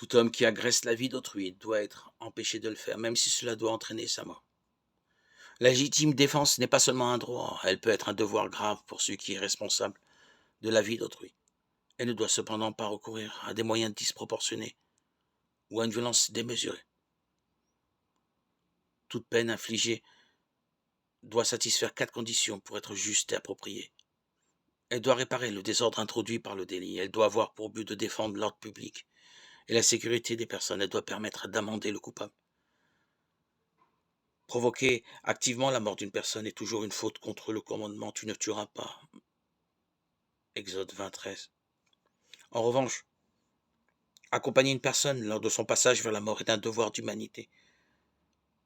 Tout homme qui agresse la vie d'autrui doit être empêché de le faire, même si cela doit entraîner sa mort. La légitime défense n'est pas seulement un droit, elle peut être un devoir grave pour celui qui est responsable de la vie d'autrui. Elle ne doit cependant pas recourir à des moyens disproportionnés ou à une violence démesurée. Toute peine infligée doit satisfaire 4 conditions pour être juste et appropriée. Elle doit réparer le désordre introduit par le délit, elle doit avoir pour but de défendre l'ordre public et la sécurité des personnes, elle doit permettre d'amender le coupable. Provoquer activement la mort d'une personne est toujours une faute contre le commandement tu ne tueras pas. Exode 20, 13. En revanche, accompagner une personne lors de son passage vers la mort est un devoir d'humanité.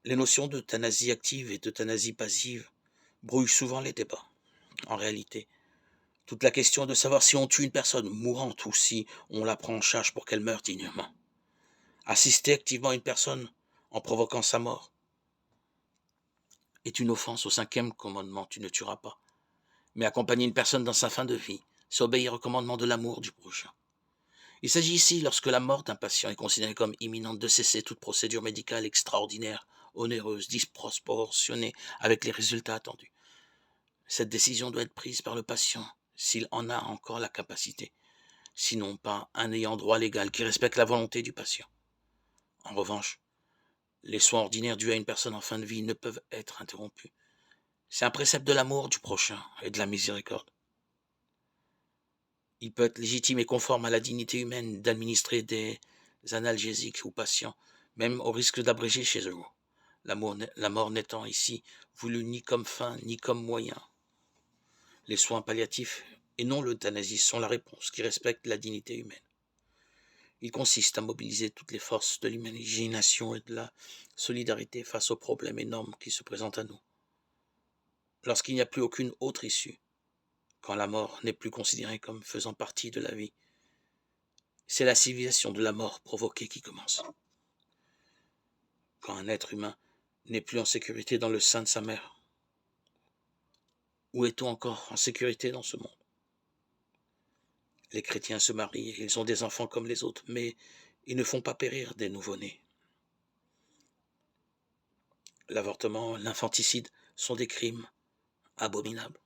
Les notions d'euthanasie active et d'euthanasie passive brouillent souvent les débats. En réalité, toute la question est de savoir si on tue une personne mourante ou si on la prend en charge pour qu'elle meure dignement. Assister activement à une personne en provoquant sa mort est une offense au 5e commandement tu ne tueras pas. Mais accompagner une personne dans sa fin de vie, c'est obéir au commandement de l'amour du prochain. Il s'agit ici, lorsque la mort d'un patient est considérée comme imminente, de cesser toute procédure médicale extraordinaire, onéreuse, disproportionnée avec les résultats attendus. Cette décision doit être prise par le patient, s'il en a encore la capacité, sinon par un ayant droit légal qui respecte la volonté du patient. En revanche, les soins ordinaires dus à une personne en fin de vie ne peuvent être interrompus. C'est un précepte de l'amour du prochain et de la miséricorde. Il peut être légitime et conforme à la dignité humaine d'administrer des analgésiques aux patients, même au risque d'abréger chez eux. La mort n'étant ici voulue ni comme fin ni comme moyen. Les soins palliatifs et non l'euthanasie sont la réponse qui respecte la dignité humaine. Il consiste à mobiliser toutes les forces de l'imagination et de la solidarité face aux problèmes énormes qui se présentent à nous. Lorsqu'il n'y a plus aucune autre issue, quand la mort n'est plus considérée comme faisant partie de la vie, c'est la civilisation de la mort provoquée qui commence. Quand un être humain n'est plus en sécurité dans le sein de sa mère, où est-on encore en sécurité dans ce monde? Les chrétiens se marient, ils ont des enfants comme les autres, mais ils ne font pas périr des nouveau-nés. L'avortement, l'infanticide sont des crimes abominables.